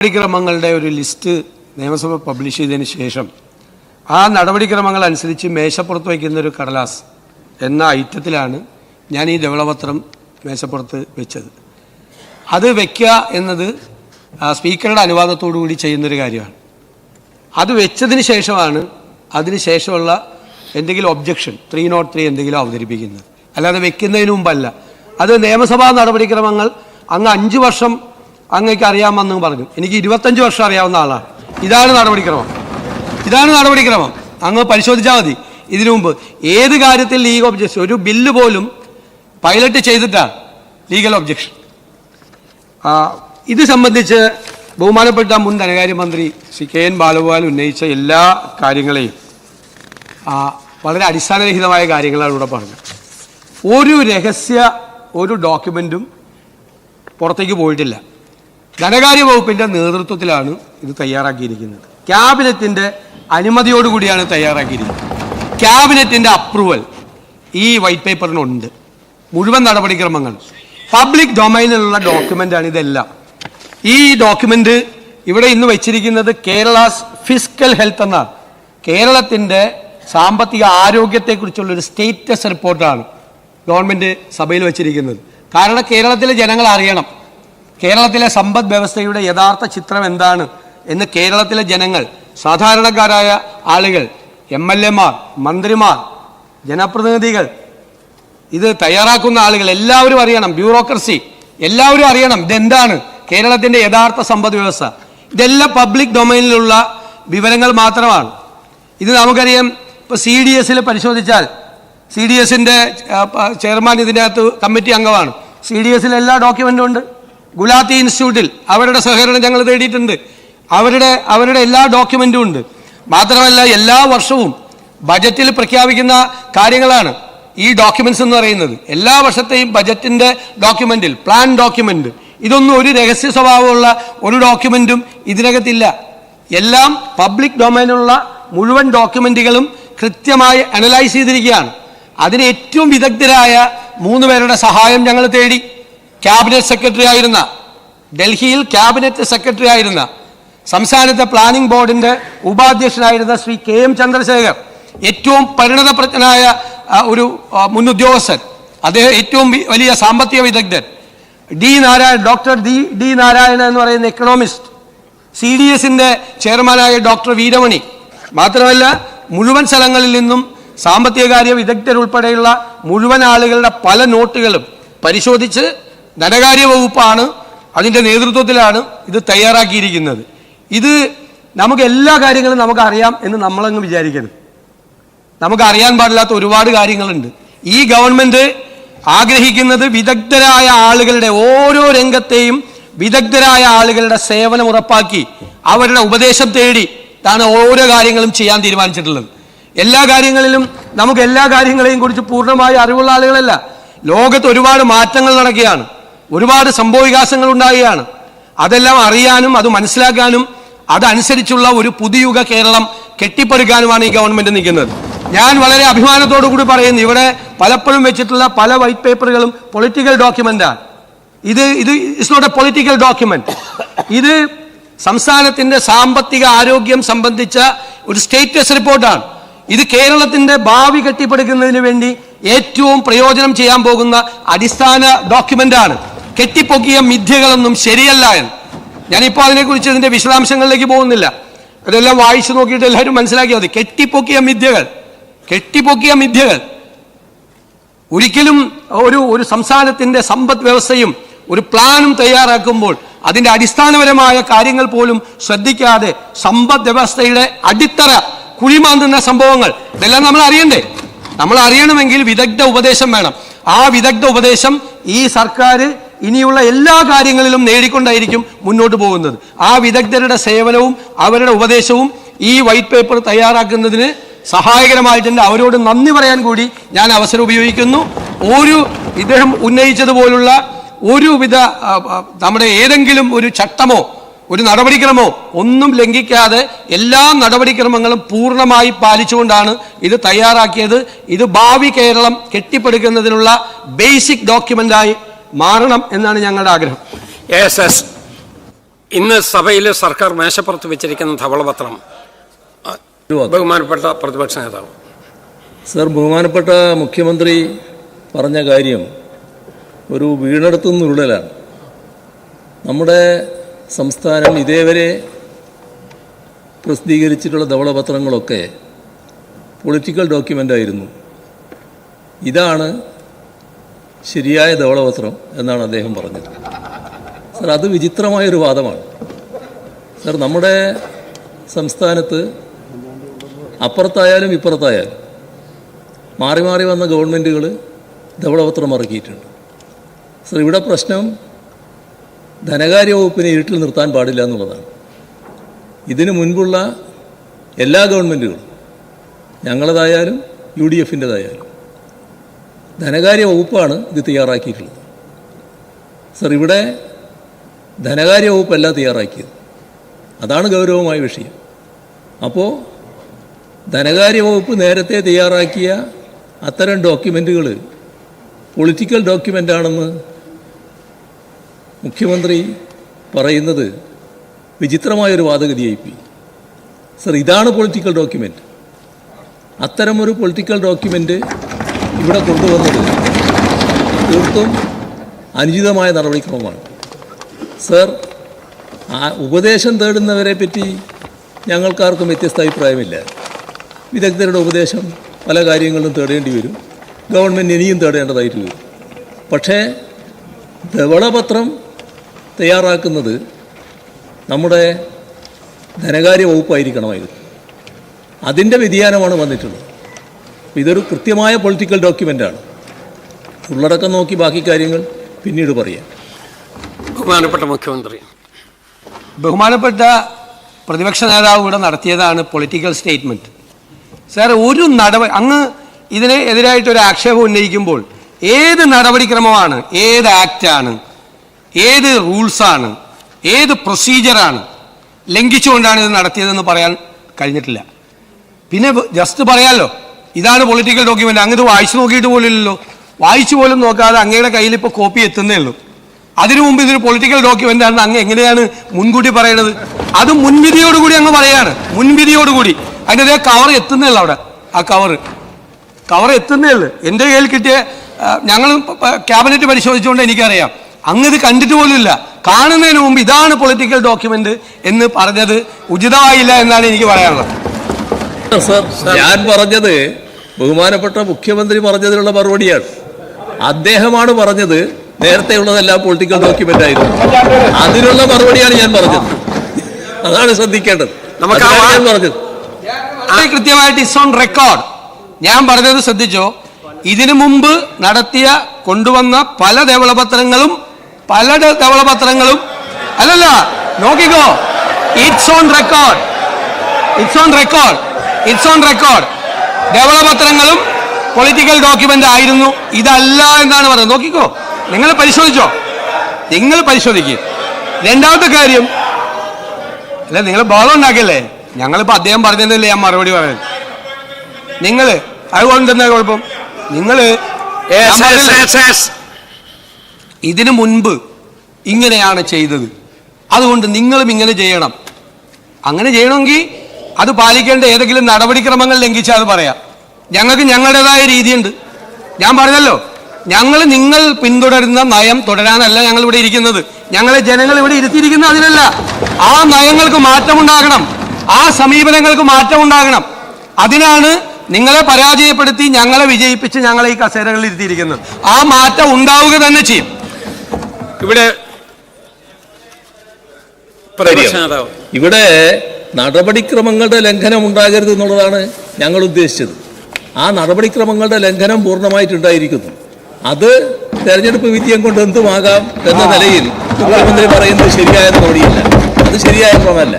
നടപടിക്രമങ്ങളുടെ ഒരു ലിസ്റ്റ് നിയമസഭ പബ്ലിഷ് ചെയ്തതിന് ശേഷം ആ നടപടിക്രമങ്ങൾ അനുസരിച്ച് മേശപ്പുറത്ത് വയ്ക്കുന്ന ഒരു കടലാസ് എന്ന ഐറ്റത്തിലാണ് ഞാൻ ഈ ധവളപത്രം മേശപ്പുറത്ത് വെച്ചത്. അത് വയ്ക്കുക എന്നത് സ്പീക്കറുടെ അനുവാദത്തോടു കൂടി ചെയ്യുന്നൊരു കാര്യമാണ്. അത് വെച്ചതിന് ശേഷമാണ് അതിന് ശേഷമുള്ള എന്തെങ്കിലും ഒബ്ജക്ഷൻ 303 എന്തെങ്കിലും അവതരിപ്പിക്കുന്നത്, അല്ലാതെ വെക്കുന്നതിന് മുമ്പല്ല. അത് നിയമസഭാ നടപടിക്രമങ്ങൾ അങ്ങ് 5 വർഷം അങ്ങേക്ക് അറിയാമെന്ന് പറഞ്ഞു. എനിക്ക് 25 വർഷം അറിയാവുന്ന ആളാണ്. ഇതാണ് നടപടിക്രമം. അങ്ങ് പരിശോധിച്ചാൽ മതി. ഇതിനു മുമ്പ് ഏത് കാര്യത്തിൽ ലീഗൽ ഒബ്ജക്ഷൻ, ഒരു ബില്ല് പോലും പൈലറ്റ് ചെയ്തിട്ടാണ് ലീഗൽ ഒബ്ജക്ഷൻ. ഇത് സംബന്ധിച്ച് ബഹുമാനപ്പെട്ട മുൻ ധനകാര്യമന്ത്രി ശ്രീ KN ബാലഗോപാൽ ഉന്നയിച്ച എല്ലാ കാര്യങ്ങളെയും വളരെ അടിസ്ഥാനരഹിതമായ കാര്യങ്ങളാണ് ഇവിടെ പറഞ്ഞത്. ഒരു ഡോക്യുമെൻറ്റും പുറത്തേക്ക് പോയിട്ടില്ല. ധനകാര്യ വകുപ്പിൻ്റെ നേതൃത്വത്തിലാണ് ഇത് തയ്യാറാക്കിയിരിക്കുന്നത്. ക്യാബിനറ്റിൻ്റെ അനുമതിയോടുകൂടിയാണ് തയ്യാറാക്കിയിരിക്കുന്നത്. ക്യാബിനറ്റിൻ്റെ അപ്രൂവൽ ഈ വൈറ്റ് പേപ്പറിനുണ്ട്. മുഴുവൻ നടപടിക്രമങ്ങൾ പബ്ലിക് ഡൊമൈനിലുള്ള ഡോക്യുമെൻ്റാണ് ഇതെല്ലാം. ഈ ഡോക്യുമെൻ്റ് ഇവിടെ ഇന്ന് വെച്ചിരിക്കുന്നത് കേരളാസ് ഫിസ്ക്കൽ ഹെൽത്ത് എന്നാണ്. കേരളത്തിൻ്റെ സാമ്പത്തിക ആരോഗ്യത്തെക്കുറിച്ചുള്ളൊരു സ്റ്റേറ്റസ് റിപ്പോർട്ടാണ് ഗവൺമെൻറ് സഭയിൽ വെച്ചിരിക്കുന്നത്. കാരണം കേരളത്തിലെ ജനങ്ങൾ അറിയണം കേരളത്തിലെ സമ്പദ് വ്യവസ്ഥയുടെ യഥാർത്ഥ ചിത്രം എന്താണ് എന്ന്. കേരളത്തിലെ ജനങ്ങൾ, സാധാരണക്കാരായ ആളുകൾ, MLA മാർ, മന്ത്രിമാർ, ജനപ്രതിനിധികൾ, ഇത് തയ്യാറാക്കുന്ന ആളുകൾ എല്ലാവരും അറിയണം. ബ്യൂറോക്രസി എല്ലാവരും അറിയണം ഇതെന്താണ് കേരളത്തിൻ്റെ യഥാർത്ഥ സമ്പദ് വ്യവസ്ഥ. ഇതെല്ലാം പബ്ലിക് ഡൊമൈനിലുള്ള വിവരങ്ങൾ മാത്രമാണ്. ഇത് നമുക്കറിയാം. ഇപ്പോൾ CDS പരിശോധിച്ചാൽ CDSൻ്റെ ചെയർമാൻ ഇതിനകത്ത് കമ്മിറ്റി അംഗമാണ്. CDSൽ എല്ലാ ഡോക്യുമെൻറ്റും ഉണ്ട്. ഗുലാത്തി ഇൻസ്റ്റിറ്റ്യൂട്ടിൽ അവരുടെ സഹകരണം ഞങ്ങൾ തേടിയിട്ടുണ്ട്. അവരുടെ എല്ലാ ഡോക്യുമെൻറ്റും ഉണ്ട്. മാത്രമല്ല എല്ലാ വർഷവും ബജറ്റിൽ പ്രഖ്യാപിക്കുന്ന കാര്യങ്ങളാണ് ഈ ഡോക്യുമെൻറ്റ്സ് എന്ന് പറയുന്നത്. എല്ലാ വർഷത്തെയും ബജറ്റിൻ്റെ ഡോക്യുമെൻറ്റിൽ, പ്ലാൻ ഡോക്യുമെൻറ്റ്, ഇതൊന്നും ഒരു രഹസ്യ സ്വഭാവമുള്ള ഒരു ഡോക്യുമെൻറ്റും ഇതിനകത്തില്ല. എല്ലാം പബ്ലിക് ഡൊമൈനിലുള്ള മുഴുവൻ ഡോക്യുമെൻറ്റുകളും കൃത്യമായി അനലൈസ് ചെയ്തിരിക്കുകയാണ്. അതിന് ഏറ്റവും വിദഗ്ധരായ 3 പേരുടെ സഹായം ഞങ്ങൾ തേടി. ക്യാബിനറ്റ് സെക്രട്ടറി ആയിരുന്ന, ഡൽഹിയിൽ ക്യാബിനറ്റ് സെക്രട്ടറി ആയിരുന്ന, സംസ്ഥാനത്തെ പ്ലാനിംഗ് ബോർഡിൻ്റെ ഉപാധ്യക്ഷനായിരുന്ന ശ്രീ KM ചന്ദ്രശേഖർ, ഏറ്റവും പരിണതപ്രജ്ഞനായ ഒരു മുൻ ഉദ്യോഗസ്ഥൻ, അദ്ദേഹം ഏറ്റവും വലിയ സാമ്പത്തിക വിദഗ്ധൻ, ഡോക്ടർ D നാരായണൻ എന്ന് പറയുന്ന എക്കണോമിസ്റ്റ്, CDSൻ്റെ ചെയർമാനായ ഡോക്ടർ വീരമണി. മാത്രമല്ല മുഴുവൻ സ്ഥലങ്ങളിൽ നിന്നും സാമ്പത്തികകാര്യ വിദഗ്ധരുൾപ്പെടെയുള്ള മുഴുവൻ ആളുകളുടെ പല നോട്ടുകളും പരിശോധിച്ച് ധനകാര്യ വകുപ്പാണ് അതിൻ്റെ നേതൃത്വത്തിലാണ് ഇത് തയ്യാറാക്കിയിരിക്കുന്നത്. ഇത് നമുക്ക് എല്ലാ കാര്യങ്ങളും നമുക്കറിയാം എന്ന് നമ്മളങ്ങ് വിചാരിക്കണം. നമുക്കറിയാൻ പാടില്ലാത്ത ഒരുപാട് കാര്യങ്ങളുണ്ട്. ഈ ഗവൺമെൻറ് ആഗ്രഹിക്കുന്നത് വിദഗ്ധരായ ആളുകളുടെ, ഓരോ രംഗത്തെയും വിദഗ്ധരായ ആളുകളുടെ സേവനം ഉറപ്പാക്കി അവരുടെ ഉപദേശം തേടി ാണ് ഓരോ കാര്യങ്ങളും ചെയ്യാൻ തീരുമാനിച്ചിട്ടുള്ളത്. എല്ലാ കാര്യങ്ങളിലും നമുക്ക് എല്ലാ കാര്യങ്ങളെയും കുറിച്ച് പൂർണ്ണമായി അറിവുള്ള ആളുകളല്ല. ലോകത്ത് ഒരുപാട് മാറ്റങ്ങൾ നടക്കുകയാണ്, ഒരുപാട് സംഭവവികാസങ്ങൾ ഉണ്ടാകുകയാണ്. അതെല്ലാം അറിയാനും അത് മനസ്സിലാക്കാനും അതനുസരിച്ചുള്ള ഒരു പുതുയുഗ കേരളം കെട്ടിപ്പടുക്കാനുമാണ് ഈ ഗവൺമെൻറ് നിൽക്കുന്നത്. ഞാൻ വളരെ അഭിമാനത്തോടു കൂടി പറയുന്നു, ഇവിടെ പലപ്പോഴും വെച്ചിട്ടുള്ള പല വൈറ്റ് പേപ്പറുകളും പൊളിറ്റിക്കൽ ഡോക്യുമെൻ്റാണ്. ഇത് it's not a political document. ഇത് സംസ്ഥാനത്തിൻ്റെ സാമ്പത്തിക ആരോഗ്യം സംബന്ധിച്ച ഒരു സ്റ്റേറ്റസ് റിപ്പോർട്ടാണ്. ഇത് കേരളത്തിൻ്റെ ഭാവി കെട്ടിപ്പടുക്കുന്നതിന് വേണ്ടി ഏറ്റവും പ്രയോജനം ചെയ്യാൻ പോകുന്ന അടിസ്ഥാന ഡോക്യുമെൻ്റാണ്. കെട്ടിപ്പൊക്കിയ മിഥ്യകളൊന്നും ശരിയല്ല എന്ന് ഞാനിപ്പോൾ അതിനെക്കുറിച്ച് ഇതിൻ്റെ വിശദാംശങ്ങളിലേക്ക് പോകുന്നില്ല. അതെല്ലാം വായിച്ചു നോക്കിയിട്ട് എല്ലാവരും മനസ്സിലാക്കിയാൽ മതി. കെട്ടിപ്പൊക്കിയ മിഥ്യകൾ ഒരിക്കലും ഒരു സംസ്ഥാനത്തിൻ്റെ സമ്പദ് വ്യവസ്ഥയും ഒരു പ്ലാനും തയ്യാറാക്കുമ്പോൾ അതിൻ്റെ അടിസ്ഥാനപരമായ കാര്യങ്ങൾ പോലും ശ്രദ്ധിക്കാതെ സമ്പദ് വ്യവസ്ഥയുടെ അടിത്തറ കുഴിമാന്തുന്ന സംഭവങ്ങൾ ഇതെല്ലാം നമ്മൾ അറിയണ്ടേ? നമ്മൾ അറിയണമെങ്കിൽ വിദഗ്ധ ഉപദേശം വേണം. ആ വിദഗ്ധ ഉപദേശം ഈ സർക്കാർ ഇനിയുള്ള എല്ലാ കാര്യങ്ങളിലും നേടിക്കൊണ്ടായിരിക്കും മുന്നോട്ട് പോകുന്നത്. ആ വിദഗ്ധരുടെ സേവനവും അവരുടെ ഉപദേശവും ഈ വൈറ്റ് പേപ്പർ തയ്യാറാക്കുന്നതിന് സഹായകരമായിട്ടുണ്ട്. അവരോട് നന്ദി പറയാൻ കൂടി ഞാൻ അവസരം ഉപയോഗിക്കുന്നു. ഇദ്ദേഹം ഉന്നയിച്ചതുപോലുള്ള ഒരുവിധ നമ്മുടെ ഏതെങ്കിലും ഒരു ചട്ടമോ ഒരു നടപടിക്രമോ ഒന്നും ലംഘിക്കാതെ എല്ലാ നടപടിക്രമങ്ങളും പൂർണ്ണമായി പാലിച്ചുകൊണ്ടാണ് ഇത് തയ്യാറാക്കിയത്. ഇത് ഭാവി കേരളം കെട്ടിപ്പടുക്കുന്നതിനുള്ള ബേസിക് ഡോക്യുമെൻ്റായി മാറണം എന്നാണ് ഞങ്ങളുടെ ആഗ്രഹം. ASS ഇന്ന് സഭയിൽ സർക്കാർ മേശപ്പുറത്ത് വെച്ചിരിക്കുന്ന ധവളപത്രം ബഹുമാനപ്പെട്ട പ്രതിപക്ഷ നേതാവ്. സർ, ബഹുമാനപ്പെട്ട മുഖ്യമന്ത്രി പറഞ്ഞ കാര്യം ഒരു വീണെടുത്തുനിന്ന് ഉരുളലാണ്. നമ്മുടെ സംസ്ഥാനം ഇതേവരെ പ്രസിദ്ധീകരിച്ചിട്ടുള്ള ധവളപത്രങ്ങളൊക്കെ പൊളിറ്റിക്കൽ ഡോക്യുമെൻ്റായിരുന്നു. ഇതാണ് ശരിയായ ധവളപത്രം എന്നാണ് അദ്ദേഹം പറഞ്ഞത്. സർ, അത് വിചിത്രമായൊരു വാദമാണ്. സർ, നമ്മുടെ സംസ്ഥാനത്ത് അപ്പുറത്തായാലും ഇപ്പുറത്തായാലും മാറി മാറി വന്ന ഗവൺമെൻറ്റുകൾ ധവളപത്രം ഇറക്കിയിട്ടുണ്ട്. സർ, ഇവിടെ പ്രശ്നം ധനകാര്യ വകുപ്പിനെ ഇരുട്ടിൽ നിർത്താൻ പാടില്ല എന്നുള്ളതാണ്. ഇതിനു മുൻപുള്ള എല്ലാ ഗവൺമെൻറ്റുകളും, ഞങ്ങളതായാലും UDF-ൻ്റെതായാലും, ധനകാര്യ വകുപ്പാണ് ഇത് തയ്യാറാക്കിയിട്ടുള്ളത്. സർ, ഇവിടെ ധനകാര്യ വകുപ്പല്ല തയ്യാറാക്കിയത്. അതാണ് ഗൗരവമായ വിഷയം. അപ്പോൾ ധനകാര്യ വകുപ്പ് നേരത്തെ തയ്യാറാക്കിയ അത്തരം ഡോക്യുമെൻറ്റുകൾ പൊളിറ്റിക്കൽ ഡോക്യുമെൻ്റാണെന്ന് മുഖ്യമന്ത്രി പറയുന്നത് വിചിത്രമായൊരു വാദഗതിയായിപ്പോയി. സർ, ഇതാണ് പൊളിറ്റിക്കൽ ഡോക്യുമെൻ്റ്. അത്തരമൊരു പൊളിറ്റിക്കൽ ഡോക്യുമെൻ്റ് ഇവിടെ കൊണ്ടുവന്നത് തീർത്തും അനുചിതമായ നടപടിക്രമമാണ്. സർ, ഉപദേശം തേടുന്നവരെ പറ്റി ഞങ്ങൾക്കാർക്കും വ്യത്യസ്ത അഭിപ്രായമില്ല. വിദഗ്ധരുടെ ഉപദേശം പല കാര്യങ്ങളിലും തേടേണ്ടി വരും, ഗവൺമെൻറ് ഇനിയും തേടേണ്ടതായിട്ട് വരും. പക്ഷേ ധവളപത്രം തയ്യാറാക്കുന്നത് നമ്മുടെ ധനകാര്യ വകുപ്പായിരിക്കണമായിരുന്നു. അതിൻ്റെ വ്യതിയാനമാണ് വന്നിട്ടുള്ളത്. ഇതൊരു കൃത്യമായ പൊളിറ്റിക്കൽ ഡോക്യുമെൻ്റാണ്. ഉള്ളടക്കം നോക്കി ബാക്കി കാര്യങ്ങൾ പിന്നീട് പറയാം. ബഹുമാനപ്പെട്ട മുഖ്യമന്ത്രി, ബഹുമാനപ്പെട്ട പ്രതിപക്ഷ നേതാവ് ഇവിടെ നടത്തിയതാണ് പൊളിറ്റിക്കൽ സ്റ്റേറ്റ്മെൻറ്റ്. സാർ, ഒരു അങ്ങ് ഇതിന് എതിരായിട്ടൊരു ആക്ഷേപം ഉന്നയിക്കുമ്പോൾ ഏത് നടപടിക്രമമാണ്, ഏത് ആക്റ്റാണ്, ഏത് റൂൾസാണ്, ഏത് പ്രൊസീജിയറാണ് ലംഘിച്ചുകൊണ്ടാണ് ഇത് നടത്തിയതെന്ന് പറയാൻ കഴിഞ്ഞിട്ടില്ല. പിന്നെ ജസ്റ്റ് പറയാമല്ലോ, ഇതാണ് പൊളിറ്റിക്കൽ ഡോക്യുമെൻ്റ്. അങ്ങ് ഇത് വായിച്ചു നോക്കിയിട്ട് പോലില്ലല്ലോ. വായിച്ചു പോലും നോക്കാതെ അങ്ങയുടെ കയ്യിൽ ഇപ്പോൾ കോപ്പി എത്തുന്നേ ഉള്ളൂ. അതിനു മുമ്പ് ഇതൊരു പൊളിറ്റിക്കൽ ഡോക്യുമെൻ്റ് ആണെന്ന് അങ്ങ് എങ്ങനെയാണ് മുൻകൂട്ടി പറയണത്? അത് മുൻവിധിയോടുകൂടി അങ്ങ് പറയാണ്, മുൻവിധിയോടുകൂടി. അതിൻ്റെ അതേ കവർ എത്തുന്നേ ഉള്ളൂ. അവിടെ ആ കവർ എത്തുന്നേ ഉള്ളൂ. എൻ്റെ കയ്യിൽ കിട്ടിയ, ഞങ്ങൾ ക്യാബിനറ്റ് പരിശോധിച്ചുകൊണ്ട് എനിക്കറിയാം, അങ്ങ് ഇത് കണ്ടിട്ട് പോലുമില്ല. കാണുന്നതിന് മുമ്പ് ഇതാണ് പൊളിറ്റിക്കൽ ഡോക്യുമെൻ്റ് എന്ന് പറഞ്ഞത് ഉചിതമായില്ല എന്നാണ് എനിക്ക് പറയാനുള്ളത്. സർ, ഞാൻ പറഞ്ഞത് ബഹുമാനപ്പെട്ട മുഖ്യമന്ത്രി പറഞ്ഞതിനുള്ള മറുപടിയാണ്. അദ്ദേഹമാണ് പറഞ്ഞത് നേരത്തെ ഉള്ളതെല്ലാം പൊളിറ്റിക്കൽ ഡോക്യുമെന്റ് ആയിരുന്നു. അതിനുള്ള മറുപടിയാണ് ഞാൻ പറഞ്ഞത്. അതാണ് ശ്രദ്ധിക്കേണ്ടത്. ഞാൻ പറഞ്ഞത് കൃത്യമായിട്ട് ഇസ് ഓൺ റെക്കോർഡ്. ഞാൻ പറഞ്ഞത് ശ്രദ്ധിച്ചോ? ഇതിനു മുമ്പ് കൊണ്ടുവന്ന പല ധവളപത്രങ്ങളും അല്ലല്ല, നോക്കിക്കോ, ഇറ്റ്സ് ഓൺ റെക്കോർഡ്. ധവളപത്രങ്ങളും പൊളിറ്റിക്കൽ ഡോക്യുമെന്റ് ആയിരുന്നു. ഇതല്ല എന്നാണ് പറയുന്നത്. നോക്കിക്കോ, നിങ്ങൾ പരിശോധിക്കുക. രണ്ടാമത്തെ കാര്യം, അല്ല, നിങ്ങൾ ബഹളം ഉണ്ടാക്കിയല്ലേ? ഞങ്ങളിപ്പോൾ അദ്ദേഹം പറഞ്ഞതല്ലേ ഞാൻ മറുപടി പറയുന്നത്. നിങ്ങൾ അതുകൊണ്ട് എന്താ കുഴപ്പം? നിങ്ങൾ ഇതിനു മുൻപ് ഇങ്ങനെയാണ് ചെയ്തത്, അതുകൊണ്ട് നിങ്ങളും ഇങ്ങനെ ചെയ്യണം. അങ്ങനെ ചെയ്യണമെങ്കിൽ അത് പാലിക്കേണ്ട ഏതെങ്കിലും നടപടിക്രമങ്ങൾ ലംഘിച്ചാൽ അത് പറയാം. ഞങ്ങൾക്ക് ഞങ്ങളുടേതായ രീതിയുണ്ട്. ഞാൻ പറഞ്ഞല്ലോ, നിങ്ങൾ പിന്തുടരുന്ന നയം തുടരാനല്ല ഞങ്ങൾ ഇവിടെ ഇരിക്കുന്നത്. ഞങ്ങളെ ജനങ്ങൾ ഇവിടെ ഇരുത്തിയിരിക്കുന്നത് അതിനല്ല. ആ നയങ്ങൾക്ക് മാറ്റമുണ്ടാകണം, ആ സമീപനങ്ങൾക്ക് മാറ്റമുണ്ടാകണം. അതിനാണ് നിങ്ങളെ പരാജയപ്പെടുത്തി ഞങ്ങളെ വിജയിപ്പിച്ച് ഞങ്ങളെ ഈ കസേരകളിൽ ഇരുത്തിയിരിക്കുന്നത്. ആ മാറ്റം ഉണ്ടാവുക തന്നെ ചെയ്യും. ഇവിടെ നടപടിക്രമങ്ങളുടെ ലംഘനം ഉണ്ടാകരുത് എന്നുള്ളതാണ് ഞങ്ങൾ ഉദ്ദേശിച്ചത്. ആ നടപടിക്രമങ്ങളുടെ ലംഘനം പൂർണ്ണമായിട്ടുണ്ടായിരിക്കുന്നു. അത് തെരഞ്ഞെടുപ്പ് വിജയം കൊണ്ട് എന്തുമാകാം എന്ന നിലയിൽ മുഖ്യമന്ത്രി പറയുന്നത് ശരിയായ നടപടിയില്ല. അത് ശരിയായ ക്രമമല്ല.